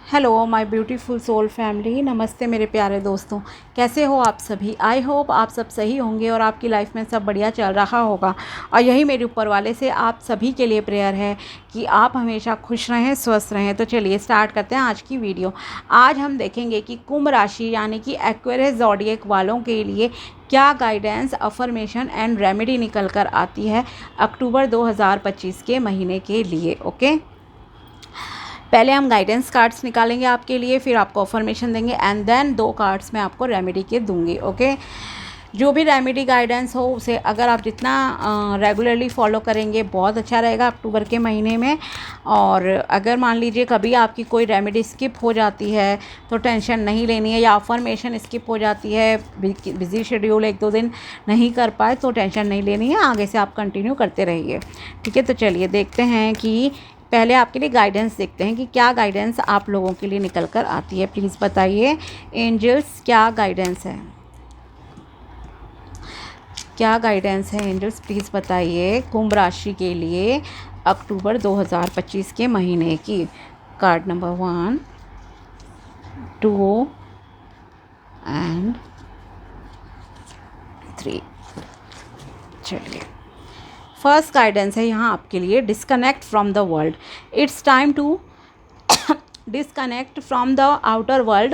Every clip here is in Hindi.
Hello my beautiful soul family, namaste मेरे प्यारे दोस्तों। कैसे हो आप सभी? आई होप आप सब सही होंगे और आपकी लाइफ में सब बढ़िया चल रहा होगा। और यही मेरे ऊपर वाले से आप सभी के लिए प्रेयर है कि आप हमेशा खुश रहें, स्वस्थ रहें। तो चलिए स्टार्ट करते हैं आज की वीडियो। आज हम देखेंगे कि कुंभ राशि यानी कि एक्वेरियस ज़ोडिएक वालों के लिए क्या गाइडेंस, अफर्मेशन एंड रेमेडी निकल कर आती है अक्टूबर 2025 के महीने के लिए। ओके, पहले हम गाइडेंस कार्ड्स निकालेंगे आपके लिए, फिर आपको अफर्मेशन देंगे एंड देन 2 कार्ड्स मैं आपको रेमेडी के दूंगी। ओके, जो भी रेमेडी गाइडेंस हो उसे अगर आप जितना रेगुलरली फॉलो करेंगे बहुत अच्छा रहेगा अक्टूबर के महीने में। और अगर मान लीजिए कभी आपकी कोई रेमेडी स्किप हो जाती है तो टेंशन नहीं लेनी है, या अफर्मेशन स्किप हो जाती है, बिजी शेड्यूल 1-2 दिन नहीं कर पाए तो टेंशन नहीं लेनी है, आगे से आप कंटिन्यू करते रहिए। ठीक है, तो चलिए देखते हैं कि पहले आपके लिए गाइडेंस देखते हैं कि क्या गाइडेंस आप लोगों के लिए निकल कर आती है। प्लीज़ बताइए एंजल्स, क्या गाइडेंस है? क्या गाइडेंस है एंजल्स? प्लीज़ बताइए कुंभ राशि के लिए अक्टूबर 2025 के महीने की। Card number 1, 2 and 3। चलिए, फर्स्ट गाइडेंस है यहाँ आपके लिए, disconnect from the world. It's time to disconnect from the outer world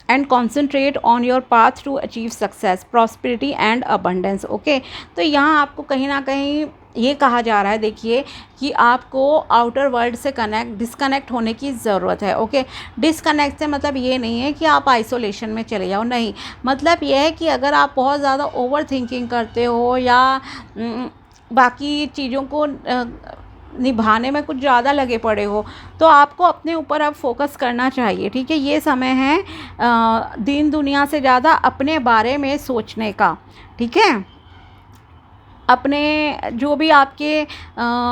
and concentrate on your path to achieve success, prosperity and abundance. Okay, तो यहाँ आपको कहीं ना कहीं ये कहा जा रहा है, देखिए, कि आपको आउटर वर्ल्ड से डिस्कनेक्ट होने की ज़रूरत है। ओके, डिस्कनेक्ट से मतलब ये नहीं है कि आप आइसोलेशन में चले जाओ, नहीं, मतलब ये है कि अगर आप बहुत ज़्यादा ओवर थिंकिंग करते हो या बाकी चीज़ों को निभाने में कुछ ज़्यादा लगे पड़े हो तो आपको अपने ऊपर अब फोकस करना चाहिए। ठीक है, ये समय है दीन दुनिया से ज़्यादा अपने बारे में सोचने का। ठीक है, अपने जो भी आपके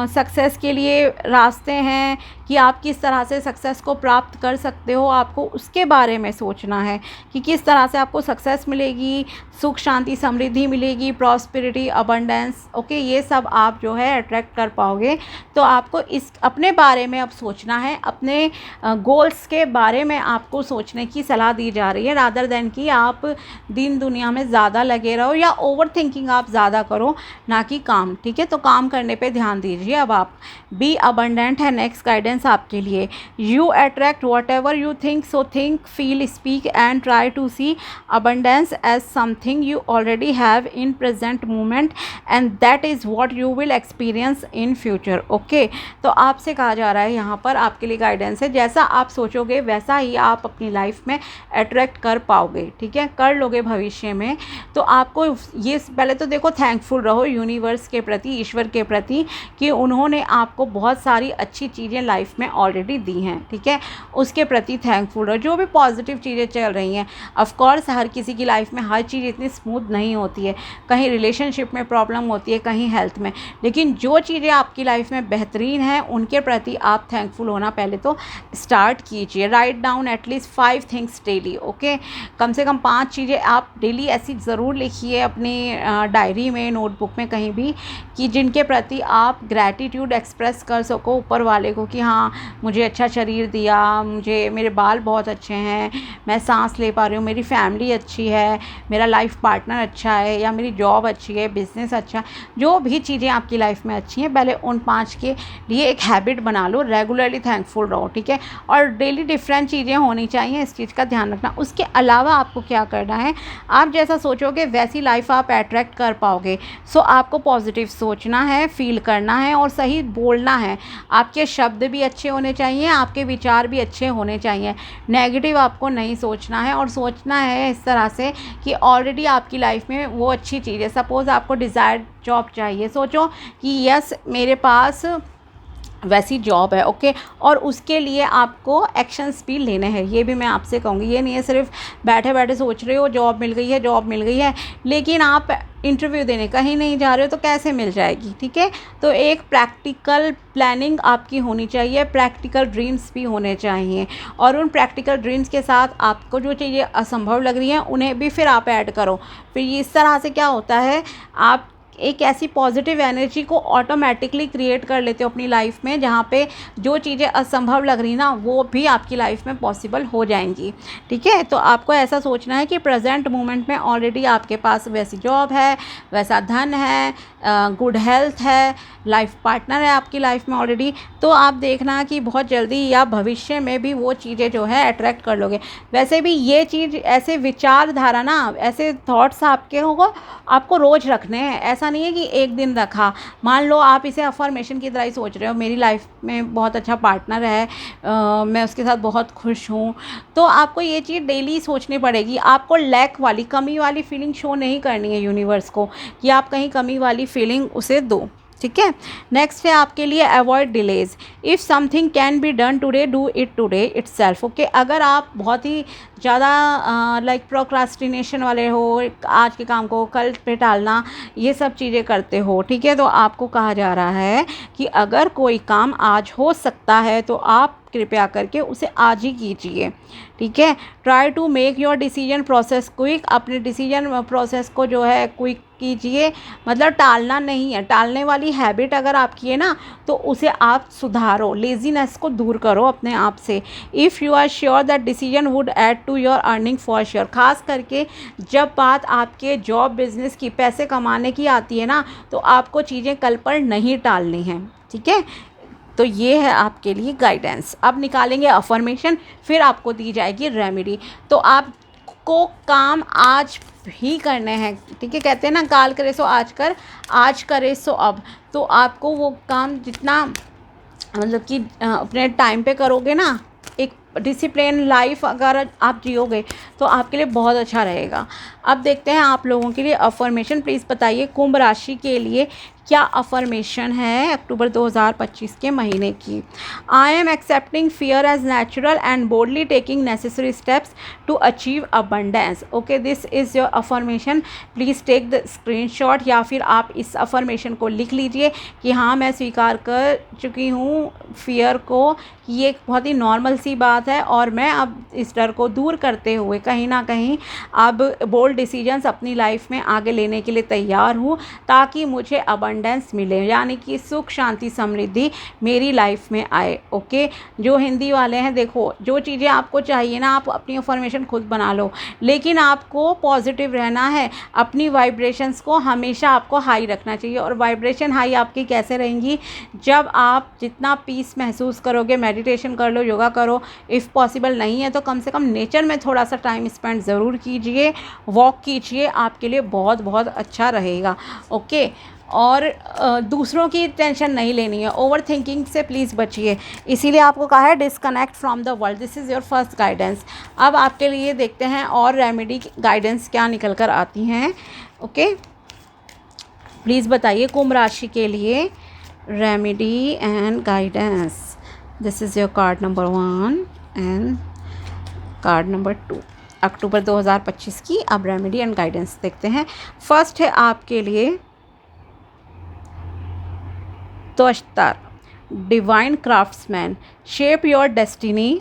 सक्सेस के लिए रास्ते हैं कि आप किस तरह से सक्सेस को प्राप्त कर सकते हो, आपको उसके बारे में सोचना है कि किस तरह से आपको सक्सेस मिलेगी, सुख शांति समृद्धि मिलेगी, प्रॉस्पेरिटी, अबंडेंस। ओके, ये सब आप जो है अट्रैक्ट कर पाओगे। तो आपको इस अपने बारे में अब सोचना है, अपने गोल्स के बारे में आपको सोचने की सलाह दी जा रही है, रादर देन कि आप दिन दुनिया में ज़्यादा लगे रहो या ओवर थिंकिंग आप ज़्यादा करो, ना कि काम। ठीक है, तो काम करने पे ध्यान दीजिए। अब आप बी अबंडेंट है नेक्स्ट गाइडेंस आपके लिए। You attract whatever you think, so think, feel, speak and try to see abundance as something you already have in present moment and that is what you will experience in future. Okay, तो आपसे कहा जा रहा है यहाँ पर आपके लिए गाइडेंस है, जैसा आप सोचोगे वैसा ही आप अपनी लाइफ में अट्रैक्ट कर पाओगे। ठीक है, कर लोगे भविष्य में। तो आपको ये पहले तो देखो, थैंकफुल रहो यूनिवर्स के प्रति, ईश्वर के प्रति, कि उन्होंने आपको बहुत सारी अच्छी चीज़ें लाइफ में ऑलरेडी दी हैं। ठीक है, उसके प्रति थैंकफुल रहो। जो भी पॉजिटिव चीज़ें चल रही हैं, ऑफकोर्स हर किसी की लाइफ में हर चीज़ इतनी स्मूथ नहीं होती है, कहीं रिलेशनशिप में प्रॉब्लम होती है, कहीं हेल्थ में, लेकिन जो चीज़ें आपकी लाइफ में बेहतरीन हैं उनके प्रति आप थैंकफुल होना पहले तो स्टार्ट कीजिए। Write down at least 5 things daily. Okay, कम से कम 5 चीज़ें आप डेली ऐसी ज़रूर लिखिए अपनी डायरी में, नोटबुक में, कहीं भी, कि जिनके प्रति आप ग्रैटिट्यूड एक्सप्रेस कर सको ऊपर वाले को, कि हाँ मुझे अच्छा शरीर दिया, मुझे मेरे बाल बहुत अच्छे हैं, मैं सांस ले पा रही हूँ, मेरी फैमिली अच्छी है, मेरा लाइफ पार्टनर अच्छा है, या मेरी जॉब अच्छी है, बिजनेस अच्छा है। जो भी चीज़ें आपकी लाइफ में अच्छी हैं पहले उन 5 के लिए एक हैबिट बना लो, रेगुलरली थैंकफुल रहो। ठीक है, और डेली डिफरेंट चीज़ें होनी चाहिए, इस चीज़ का ध्यान रखना। उसके अलावा आपको क्या करना है, आप जैसा सोचोगे वैसी लाइफ आप अट्रैक्ट कर पाओगे। सो आपको पॉजिटिव सोचना है, फील करना है और सही बोलना है। आपके शब्द भी अच्छे होने चाहिए, आपके विचार भी अच्छे होने चाहिए। नेगेटिव आपको नहीं सोचना है, और सोचना है इस तरह से कि ऑलरेडी आपकी लाइफ में वो अच्छी चीज़ है। सपोज़ आपको डिज़ायर्ड जॉब चाहिए, सोचो कि यस मेरे पास वैसी जॉब है। ओके, और उसके लिए आपको एक्शंस भी लेने हैं, ये भी मैं आपसे कहूँगी। ये नहीं है सिर्फ बैठे बैठे सोच रहे हो जॉब मिल गई है, जॉब मिल गई है, लेकिन आप इंटरव्यू देने कहीं नहीं जा रहे हो तो कैसे मिल जाएगी। ठीक है, तो एक प्रैक्टिकल प्लानिंग आपकी होनी चाहिए, प्रैक्टिकल ड्रीम्स भी होने चाहिए, और उन प्रैक्टिकल ड्रीम्स के साथ आपको जो चीज़ें असंभव लग रही हैं उन्हें भी फिर आप ऐड करो। फिर इस तरह से क्या होता है, आप एक ऐसी पॉजिटिव एनर्जी को ऑटोमेटिकली क्रिएट कर लेते हो अपनी लाइफ में, जहाँ पे जो चीज़ें असंभव लग रही ना वो भी आपकी लाइफ में पॉसिबल हो जाएंगी। ठीक है, तो आपको ऐसा सोचना है कि प्रेजेंट मोमेंट में ऑलरेडी आपके पास वैसी जॉब है, वैसा धन है, गुड हेल्थ है, लाइफ पार्टनर है आपकी लाइफ में ऑलरेडी। तो आप देखना कि बहुत जल्दी या भविष्य में भी वो चीज़ें जो है अट्रैक्ट कर लोगे। वैसे भी ये चीज़, ऐसे विचारधारा ना, ऐसे थॉट्स आपके होगा, आपको रोज़ रखने हैं। ऐसा नहीं है कि एक दिन रखा। मान लो आप इसे अफर्मेशन की तरह ही सोच रहे हो, मेरी लाइफ में बहुत अच्छा पार्टनर है, मैं उसके साथ बहुत खुश हूँ, तो आपको ये चीज़ डेली सोचनी पड़ेगी। आपको लैक वाली, कमी वाली फीलिंग शो नहीं करनी है यूनिवर्स को कि आप कहीं कमी वाली फीलिंग उसे दो। ठीक है, नेक्स्ट है आपके लिए avoid delays. If something can be done today, do it today itself. Okay, अगर आप बहुत ही ज़्यादा लाइक प्रोक्रास्टिनेशन वाले हो, आज के काम को कल पे टालना, ये सब चीज़ें करते हो, ठीक है, तो आपको कहा जा रहा है कि अगर कोई काम आज हो सकता है तो आप कृपया करके उसे आज ही कीजिए। ठीक है, try to make your decision process quick. अपने डिसीजन प्रोसेस को जो है क्विक कीजिए, मतलब टालना नहीं है। टालने वाली हैबिट अगर आपकी है ना, तो उसे आप सुधारो, लेजीनेस को दूर करो अपने आप से। If you are sure that decision would add to your earning for sure. खास करके जब बात आपके जॉब बिजनेस की, पैसे कमाने की आती है ना, तो आपको चीज़ें कल पर नहीं टालनी हैं। ठीक है, तो ये है आपके लिए गाइडेंस। अब निकालेंगे अफर्मेशन, फिर आपको दी जाएगी रेमेडी। तो आपको काम आज ही करने हैं। ठीक है, कहते हैं ना, काल करे सो आज कर, आज करे सो अब। तो आपको वो काम जितना मतलब कि अपने टाइम पे करोगे ना, एक डिसिप्लिन लाइफ अगर आप जियोगे तो आपके लिए बहुत अच्छा रहेगा। अब देखते हैं आप लोगों के लिए अफर्मेशन। प्लीज़ बताइए कुंभ राशि के लिए क्या अफर्मेशन है अक्टूबर 2025 के महीने की। I am accepting fear as natural and boldly taking necessary steps to achieve abundance. Okay, this is your affirmation. Please take the screenshot, या फिर आप इस अफर्मेशन को लिख लीजिए कि हाँ, मैं स्वीकार कर चुकी हूँ फियर को, कि ये एक बहुत ही नॉर्मल सी बात है और मैं अब इस डर को दूर करते हुए कहीं ना कहीं अब बोल्ड डिसीजंस अपनी लाइफ में आगे लेने के लिए तैयार हूँ, ताकि मुझे अबंडेंस मिले, यानी कि सुख शांति समृद्धि मेरी लाइफ में आए। ओके, जो हिंदी वाले हैं, देखो, जो चीज़ें आपको चाहिए ना, आप अपनी अफर्मेशन खुद बना लो, लेकिन आपको पॉजिटिव रहना है। अपनी वाइब्रेशंस को हमेशा आपको हाई रखना चाहिए। और वाइब्रेशन हाई आपकी कैसे रहेंगी? जब आप जितना पीस महसूस करोगे, मेडिटेशन कर लो, योगा करो, इफ़ पॉसिबल नहीं है तो कम से कम नेचर में थोड़ा सा टाइम स्पेंड ज़रूर कीजिए, वॉक कीजिए, आपके लिए बहुत बहुत अच्छा रहेगा। ओके, और दूसरों की टेंशन नहीं लेनी है, ओवर थिंकिंग से प्लीज़ बचिए। इसीलिए आपको कहा है disconnect from the world. This is your first guidance. अब आपके लिए देखते हैं और रेमेडी गाइडेंस क्या निकल कर आती हैं। ओके, प्लीज़ बताइए कुंभ राशि के लिए remedy and guidance. This is your card number 1 and card number 2 अक्टूबर 2025 की। अब रेमेडी एंड गाइडेंस देखते हैं। फर्स्ट है आपके लिए Tvashtar, divine craftsman, shape your destiny,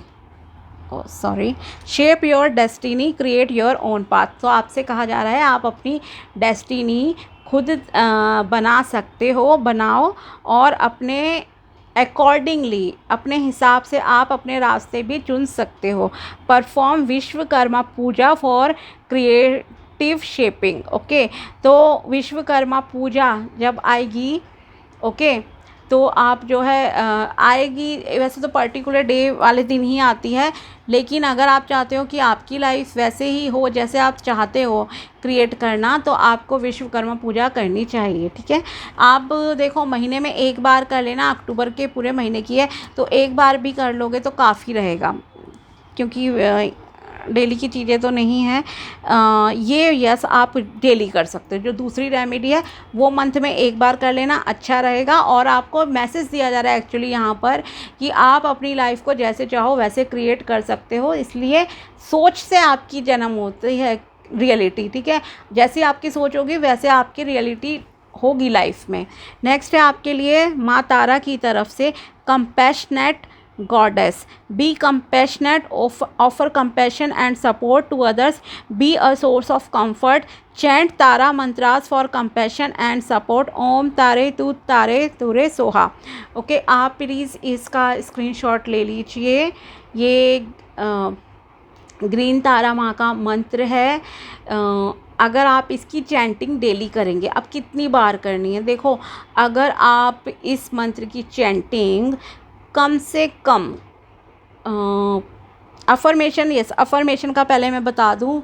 shape your destiny, create your own path. तो आपसे कहा जा रहा है आप अपनी डेस्टिनी खुद बना सकते हो, बनाओ, और अपने अकॉर्डिंगली, अपने हिसाब से आप अपने रास्ते भी चुन सकते हो। Perform Vishwakarma Puja for creative shaping. Okay, तो विश्वकर्मा पूजा जब आएगी, ओके, तो आप जो है आएगी, वैसे तो पर्टिकुलर डे वाले दिन ही आती है, लेकिन अगर आप चाहते हो कि आपकी लाइफ वैसे ही हो जैसे आप चाहते हो क्रिएट करना, तो आपको विश्वकर्मा पूजा करनी चाहिए। ठीक है, आप देखो महीने में एक बार कर लेना, अक्टूबर के पूरे महीने की है तो एक बार भी कर लोगे तो काफ़ी रहेगा, क्योंकि डेली की चीज़ें तो नहीं हैं। ये यस, आप डेली कर सकते हो। जो दूसरी रेमेडी है वो मंथ में एक बार कर लेना, अच्छा रहेगा। और आपको मैसेज दिया जा रहा है एक्चुअली यहाँ पर कि आप अपनी लाइफ को जैसे चाहो वैसे क्रिएट कर सकते हो। इसलिए सोच से आपकी जन्म होती है रियलिटी। ठीक है, जैसी आपकी सोच होगी वैसे आपकी रियलिटी होगी लाइफ में। नेक्स्ट है आपके लिए माँ तारा की तरफ से compassionate goddess. Be compassionate, offer compassion and support to others. Be a source of comfort. Chant Tara mantras for compassion and support. Om Tare Tu Tare Ture Soha. Okay, आप प्लीज़ इसका स्क्रीनशॉट ले लीजिए। ये ग्रीन तारा माँ का मंत्र है। अगर आप इसकी चैंटिंग डेली करेंगे, अब कितनी बार करनी है देखो, अगर आप इस मंत्र की चैंटिंग कम से कम अफर्मेशन का पहले मैं बता दूं,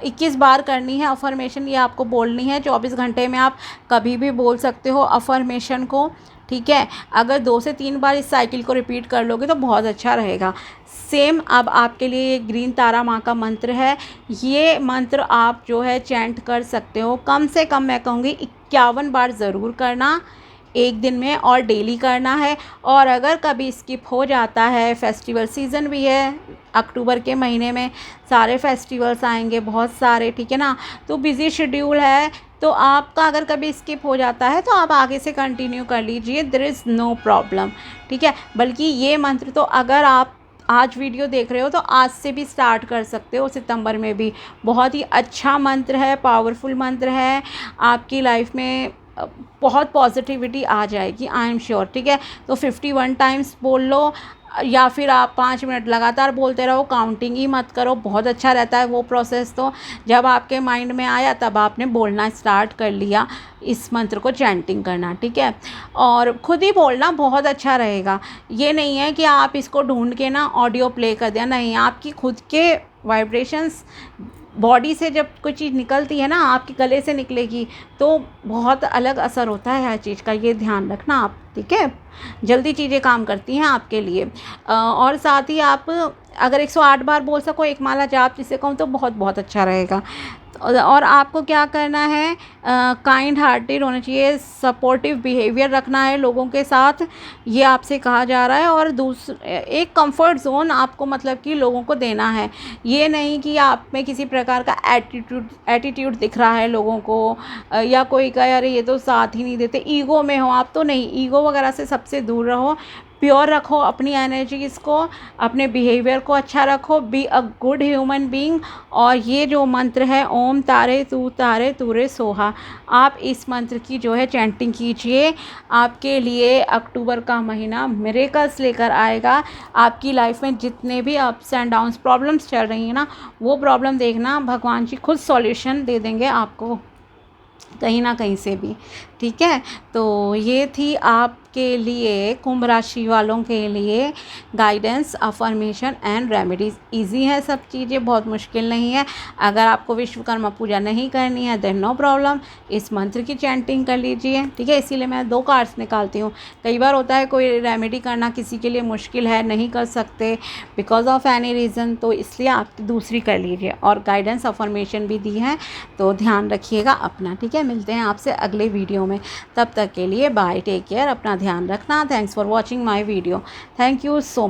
21 बार करनी है अफर्मेशन, ये आपको बोलनी है। 24 घंटे में आप कभी भी बोल सकते हो अफर्मेशन को, ठीक है। अगर 2 से 3 बार इस साइकिल को रिपीट कर लोगे तो बहुत अच्छा रहेगा। सेम अब आपके लिए ये ग्रीन तारा माँ का मंत्र है। ये मंत्र आप जो है चैंट कर सकते हो, कम से कम मैं कहूँगी 51 बार ज़रूर करना एक दिन में, और डेली करना है। और अगर कभी स्किप हो जाता है, फेस्टिवल सीज़न भी है, अक्टूबर के महीने में सारे फेस्टिवल्स आएंगे बहुत सारे, ठीक है ना, तो बिज़ी शेड्यूल है, तो आपका अगर कभी स्किप हो जाता है तो आप आगे से कंटिन्यू कर लीजिए, देयर इज़ नो प्रॉब्लम, ठीक है। बल्कि ये मंत्र तो अगर आप आज वीडियो देख रहे हो तो आज से भी स्टार्ट कर सकते हो, सितंबर में भी। बहुत ही अच्छा मंत्र है, पावरफुल मंत्र है, आपकी लाइफ में बहुत पॉजिटिविटी आ जाएगी, आई एम श्योर, ठीक है। तो 51 टाइम्स बोल लो, या फिर आप 5 मिनट लगातार बोलते रहो, काउंटिंग ही मत करो, बहुत अच्छा रहता है वो प्रोसेस। तो जब आपके माइंड में आया तब आपने बोलना स्टार्ट कर लिया, इस मंत्र को चैंटिंग करना, ठीक है। और खुद ही बोलना बहुत अच्छा रहेगा। ये नहीं है कि आप इसको ढूंढ के ना ऑडियो प्ले कर दें, नहीं, आपकी खुद के वाइब्रेशंस बॉडी से जब कोई चीज़ निकलती है ना, आपके गले से निकलेगी, तो बहुत अलग असर होता है हर चीज़ का, ये ध्यान रखना आप, ठीक है। जल्दी चीज़ें काम करती हैं आपके लिए। और साथ ही आप अगर 108 बार बोल सको एक माला जाप जिसे कहूँ तो बहुत बहुत अच्छा रहेगा। और आपको क्या करना है, काइंड हार्टेड होना चाहिए, सपोर्टिव बिहेवियर रखना है लोगों के साथ, ये आपसे कहा जा रहा है। और एक कंफर्ट जोन आपको मतलब कि लोगों को देना है। ये नहीं कि आप में किसी प्रकार का एटीट्यूड दिख रहा है लोगों को, या कोई कहे अरे ये तो साथ ही नहीं देते, ईगो में हो आप, तो नहीं, ईगो वगैरह से सबसे दूर रहो, प्योर रखो अपनी एनर्जीज़ को, अपने बिहेवियर को अच्छा रखो, be a good human being. और ये जो मंत्र है ओम तारे तुरे सोहा, आप इस मंत्र की जो है चैंटिंग कीजिए। आपके लिए अक्टूबर का महीना मिरेकल्स लेकर आएगा। आपकी लाइफ में जितने भी अप्स एंड डाउन्स प्रॉब्लम्स चल रही हैं ना, वो प्रॉब्लम देखना भगवान जी खुद सॉल्यूशन दे देंगे आपको कहीं ना कहीं से भी, ठीक है। तो ये थी आपके लिए, कुंभ राशि वालों के लिए guidance, affirmation and remedies. Easy है सब चीज़ें, बहुत मुश्किल नहीं है। अगर आपको विश्वकर्मा पूजा नहीं करनी है देन नो प्रॉब्लम, इस मंत्र की चैंटिंग कर लीजिए, ठीक है। इसीलिए मैं 2 कार्ड्स निकालती हूँ। कई बार होता है कोई रेमेडी करना किसी के लिए मुश्किल है, नहीं कर सकते बिकॉज ऑफ एनी रीज़न, तो इसलिए आप दूसरी कर लीजिए। और गाइडेंस अफर्मेशन भी दी है, तो ध्यान रखिएगा अपना, ठीक है। मिलते हैं आपसे अगले वीडियो में, तब तक के लिए बाय, टेक केयर, अपना ध्यान रखना। Thanks for watching my video, thank you so